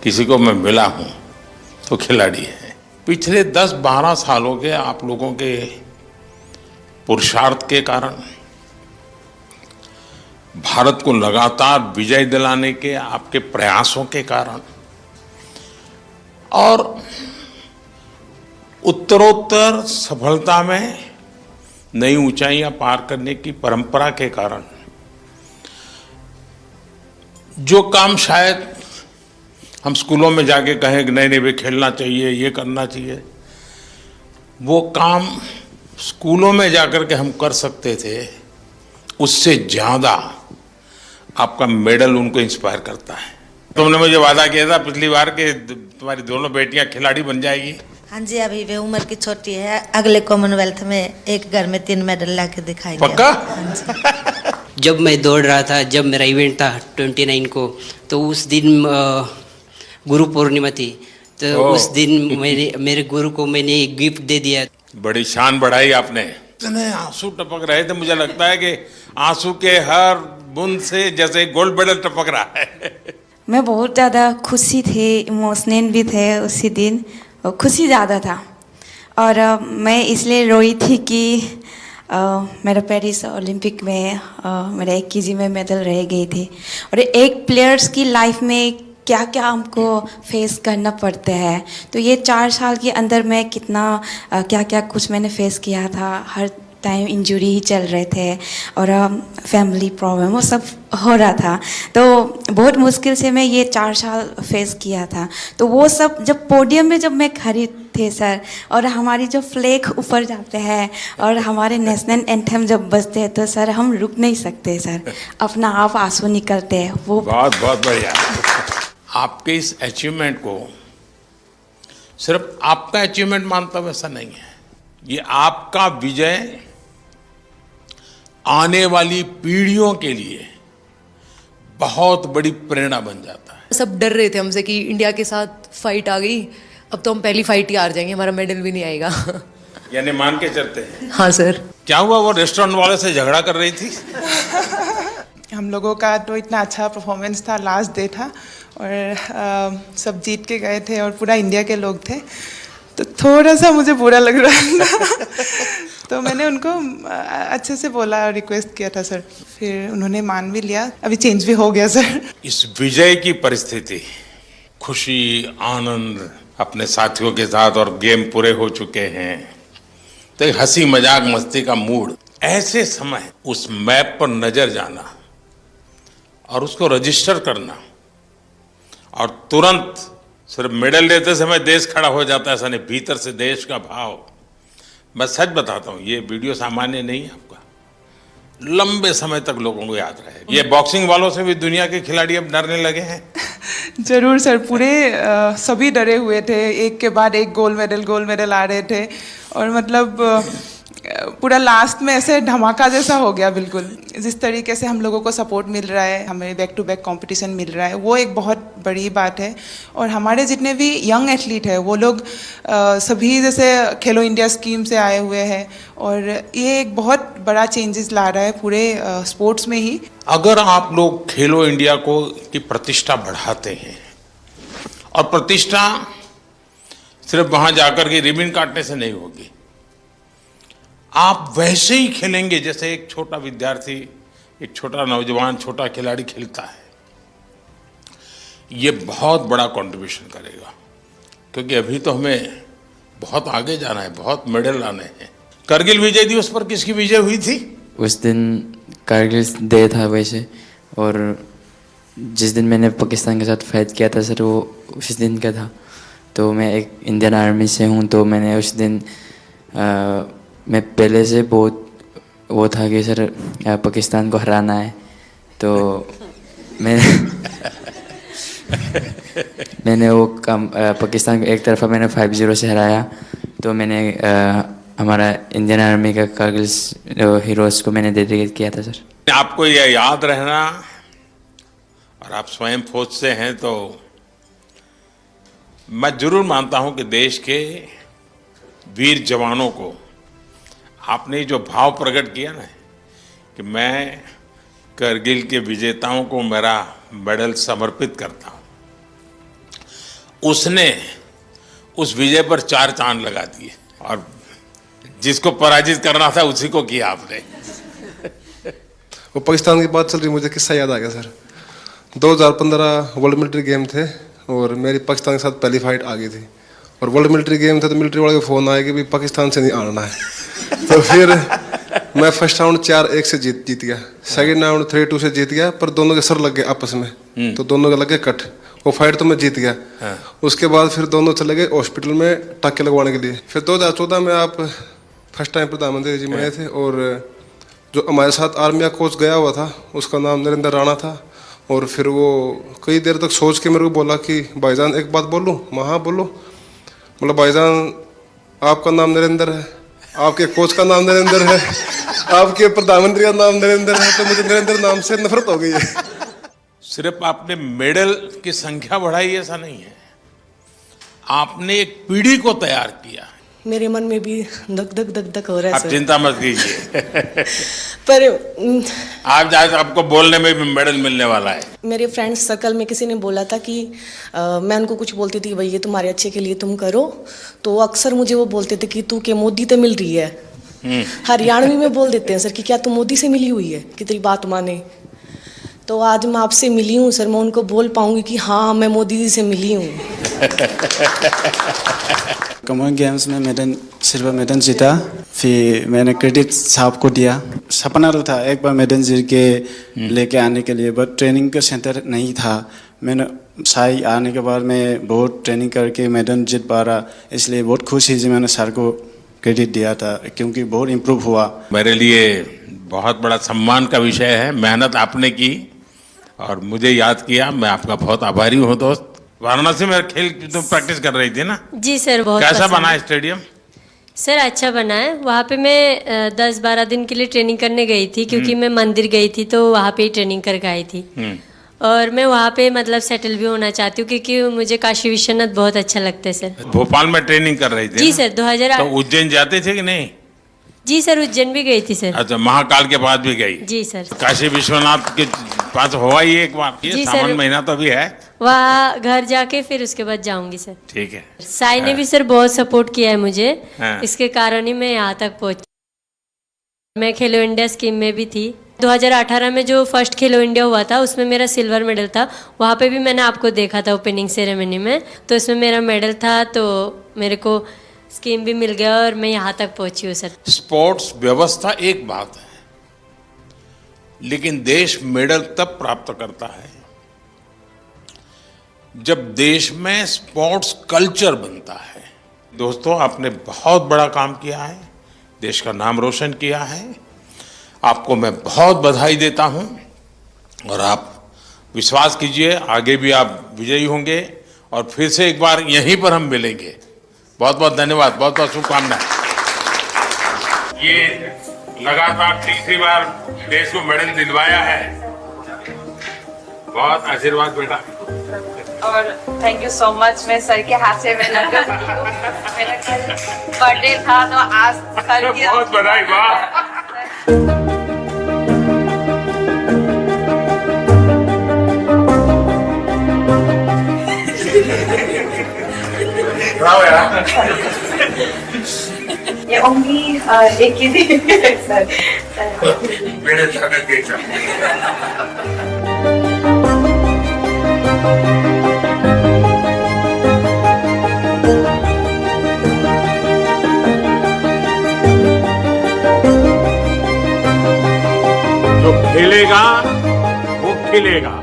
किसी को मैं मिला हूं तो खिलाड़ी है। पिछले 10-12 सालों के आप लोगों के पुरुषार्थ के कारण, भारत को लगातार विजय दिलाने के आपके प्रयासों के कारण और उत्तरोत्तर सफलता में नई ऊंचाइयां पार करने की परंपरा के कारण, जो काम शायद हम स्कूलों में जाके कहें कि नहीं नहीं वे खेलना चाहिए, ये करना चाहिए, वो काम स्कूलों में जाकर के हम कर सकते थे, उससे ज्यादा आपका मेडल उनको इंस्पायर करता है। तुमने मुझे वादा किया था पिछली बार कि तुम्हारी दोनों बेटियां खिलाड़ी बन जाएगी। हाँ जी, अभी वे उम्र की छोटी है, अगले कॉमनवेल्थ में एक घर में 3 मेडल लाके दिखाएंगे। पक्का? जब मैं दौड़ रहा था, जब मेरा इवेंट था 29 को, तो उस दिन गुरु पूर्णिमा थी, तो उस दिन मेरे गुरु को मैंने एक गिफ्ट दे दिया। बड़ी शान बढ़ाई आपने। इतने आंसू टपक रहे थे, मुझे लगता है कि आंसू के हर बूंद से जैसे गोल्ड मेडल टपक रहा है। मैं बहुत ज़्यादा खुशी थी, इमोशनल भी थे उसी दिन, और खुशी ज़्यादा था। और मैं इसलिए रोई थी कि मेरा पेरिस ओलंपिक में मेरा 1 केजी में मेडल रह गई थी। और एक प्लेयर्स की लाइफ में क्या क्या हमको फेस करना पड़ता है, तो ये 4 साल के अंदर मैं कितना क्या क्या कुछ मैंने फेस किया था। हर टाइम इंजरी ही चल रहे थे और फैमिली प्रॉब्लम वो सब हो रहा था, तो बहुत मुश्किल से मैं ये 4 साल फेस किया था। तो वो सब जब पोडियम में जब मैं खड़ी थे सर, और हमारी जो फ्लैग ऊपर जाते हैं और हमारे नेशनल एंथम जब बजते हैं, तो सर हम रुक नहीं सकते सर, अपना आप आंसू निकलते हैं। वो बहुत बहुत बढ़िया। आपके इस अचीवमेंट को सिर्फ आपका अचीवमेंट मानता हूं, ऐसा नहीं है। ये आपका विजय आने वाली पीढ़ियों के लिए बहुत बड़ी प्रेरणा बन जाता है। सब डर रहे थे हमसे कि इंडिया के साथ फाइट आ गई, अब तो हम पहली फाइट ही हार जाएंगे, हमारा मेडल भी नहीं आएगा। यानी मान के चलते हैं। हाँ सर। क्या हुआ, वो रेस्टोरेंट वाले से झगड़ा कर रही थी? हम लोगों का तो इतना अच्छा परफॉर्मेंस था, लास्ट डे था और सब जीत के गए थे और पूरा इंडिया के लोग थे, तो थोड़ा सा मुझे बुरा लग रहा था। तो मैंने उनको अच्छे से बोला, रिक्वेस्ट किया था सर, फिर उन्होंने मान भी लिया, अभी चेंज भी हो गया सर। इस विजय की परिस्थिति, खुशी, आनंद अपने साथियों के साथ, और गेम पूरे हो चुके हैं, तो एक हंसी मजाक मस्ती का मूड, ऐसे समय उस मैप पर नजर जाना और उसको रजिस्टर करना, और तुरंत सिर्फ मेडल लेते समय देश खड़ा हो जाता है, ऐसा नहीं, भीतर से देश का भाव। मैं सच बताता हूँ, ये वीडियो सामान्य नहीं है आपका, लंबे समय तक लोगों को याद रहेगा। ये बॉक्सिंग वालों से भी दुनिया के खिलाड़ी अब डरने लगे हैं। जरूर सर, पूरे सभी डरे हुए थे, एक के बाद एक गोल्ड मेडल आ रहे थे, और मतलब पूरा लास्ट में ऐसे धमाका जैसा हो गया बिल्कुल। जिस तरीके से हम लोगों को सपोर्ट मिल रहा है, हमें बैक टू बैक कंपटीशन मिल रहा है, वो एक बहुत बड़ी बात है। और हमारे जितने भी यंग एथलीट हैं, वो लोग सभी जैसे खेलो इंडिया स्कीम से आए हुए हैं, और ये एक बहुत बड़ा चेंजेस ला रहा है पूरे स्पोर्ट्स में ही। अगर आप लोग खेलो इंडिया को की प्रतिष्ठा बढ़ाते हैं, और प्रतिष्ठा सिर्फ वहां जाकर के रिबन काटने से नहीं होगी, आप वैसे ही खेलेंगे जैसे एक छोटा विद्यार्थी, एक छोटा नौजवान, छोटा खिलाड़ी खेलता है, ये बहुत बड़ा कंट्रीब्यूशन करेगा। क्योंकि अभी तो हमें बहुत आगे जाना है, बहुत मेडल लाने हैं। करगिल विजय दिवस पर किसकी विजय हुई थी? उस दिन करगिल डे था वैसे, और जिस दिन मैंने पाकिस्तान के साथ फाइट किया था सर, वो उस दिन का था। तो मैं एक इंडियन आर्मी से हूँ, तो मैंने उस दिन मैं पहले से बहुत वो था कि सर पाकिस्तान को हराना है, तो मैंने वो काम पाकिस्तान को एक तरफा मैंने 5-0 से हराया। तो मैंने हमारा इंडियन आर्मी का करगिल हीरोज़ को मैंने डेडिकेट किया था सर। आपको यह याद रहना, और आप स्वयं फौज से हैं, तो मैं जरूर मानता हूं कि देश के वीर जवानों को आपने जो भाव प्रकट किया ना कि मैं करगिल के विजेताओं को मेरा मेडल समर्पित करता हूं, उसने उस विजय पर 4 चांद लगा दिए और जिसको पराजित करना था उसी को किया आपने। वो पाकिस्तान की बात चल रही, मुझे किस्सा याद आ गया सर। 2015 वर्ल्ड मिलिट्री गेम थे और मेरी पाकिस्तान के साथ पहली फाइट आ गई थी और वर्ल्ड मिलिट्री गेम थे तो मिलिट्री वाले को फ़ोन आया कि भाई पाकिस्तान से नहीं आना है। तो फिर मैं फर्स्ट राउंड 4-1 से जीत गया, सेकंड राउंड 3-2 से जीत गया, पर दोनों के सर लग गए आपस में, तो दोनों के लगे कट। वो फाइट तो मैं जीत गया। उसके बाद फिर दोनों चले गए हॉस्पिटल में टाँके लगवाने के लिए। फिर 2014 में आप फर्स्ट टाइम प्रधानमंत्री जी बने थे और जो हमारे साथ आर्मी का कोच गया हुआ था उसका नाम नरेंद्र राणा था। और फिर वो कई देर तक सोच के मेरे को बोला कि भाईजान एक बात बोलूँ? मैं हाँ बोलो। मतलब भाईजान आपका नाम नरेंद्र है, आपके कोच का नाम नरेंद्र है, आपके प्रधानमंत्री का नाम नरेंद्र है, तो मुझे नरेंद्र नाम से नफरत हो गई है। सिर्फ आपने मेडल की संख्या बढ़ाई ऐसा नहीं है, आपने एक पीढ़ी को तैयार किया। मेरे मन में भी धक धक धक धक हो रहा है आप सर। चिंता मत कीजिए। पर आज आपको बोलने में भी मेडल मिलने वाला है। मेरे फ्रेंड सर्कल में किसी ने बोला था कि मैं उनको कुछ बोलती थी भाई ये तुम्हारे अच्छे के लिए तुम करो, तो अक्सर मुझे वो बोलते थे कि तू के मोदी से मिल रही है। हरियाणवी में बोल देते हैं सर कि क्या तू मोदी से मिली हुई है कि तेरी बात माने। तो आज मैं आपसे मिली हूँ सर, मैं उनको बोल पाऊंगी कि हाँ मैं मोदी जी से मिली हूँ। कॉमन गेम्स में मैंने सिल्वर मेडल जीता, फिर मैंने क्रेडिट साहब को दिया। सपना तो था एक बार मेडल जीत के लेके आने के लिए, बट ट्रेनिंग का सेंटर नहीं था। मैंने साई आने के बाद मैं बहुत ट्रेनिंग करके मेडल जीत पा रहा, इसलिए बहुत खुश ही मैंने सर को क्रेडिट दिया था क्योंकि बहुत इम्प्रूव हुआ। मेरे लिए बहुत बड़ा सम्मान का विषय है। मेहनत आपने की और मुझे याद किया, मैं आपका बहुत आभारी हूँ दोस्त। वाराणसी में खेल तुम प्रैक्टिस कर रही थी ना? जी सर, बहुत कैसा बना है स्टेडियम? सर अच्छा बना है। वहाँ पे मैं 10-12 दिन के लिए ट्रेनिंग करने गई थी क्योंकि मैं मंदिर गई थी तो वहाँ पे ही ट्रेनिंग करके आई थी। और मैं वहाँ पे मतलब सेटल भी होना चाहती हूँ क्योंकि मुझे काशी विश्वनाथ बहुत अच्छा लगता है सर। भोपाल में ट्रेनिंग कर रही थी? जी सर, 2008। तो उज्जैन जाते थे कि नहीं? जी सर, उज्जैन भी गई थी सर। अच्छा, महाकाल के बाद भी गई? जी सर। काशी विश्वनाथ के पास हुआ ही एक बार? ये सावन महीना तो भी है। वहाँ घर जाके फिर उसके बाद जाऊंगी सर। ठीक है। साई ने भी सर बहुत सपोर्ट किया है मुझे, इसके कारण ही मैं यहाँ तक पहुँची। मैं खेलो इंडिया स्कीम में भी थी। 2018 में जो फर्स्ट खेलो इंडिया हुआ था उसमें मेरा सिल्वर मेडल था। वहाँ पे भी मैंने आपको देखा था ओपनिंग सेरेमनी में, तो इसमें मेरा मेडल था, तो मेरे को स्कीम भी मिल गया और मैं यहाँ तक पहुँची हूँ सर। स्पोर्ट्स व्यवस्था एक बात है, लेकिन देश मेडल तब प्राप्त करता है जब देश में स्पोर्ट्स कल्चर बनता है। दोस्तों, आपने बहुत बड़ा काम किया है, देश का नाम रोशन किया है। आपको मैं बहुत बधाई देता हूं और आप विश्वास कीजिए आगे भी आप विजयी होंगे और फिर से एक बार यहीं पर हम मिलेंगे। बहुत बहुत धन्यवाद, बहुत बहुत शुभकामनाएं। ये लगातार तीसरी बार देश को मेडल दिलवाया है। बहुत आशीर्वाद बेटा। और थैंक यू सो मच। मैं सर के हाथ से मेरा बर्थडे था तो आज सर की बहुत बधाई। वाह, bravo यार। ये ओनली एक ही थी सर। मेरे साथ देखा। जो खेलेगा वो खिलेगा।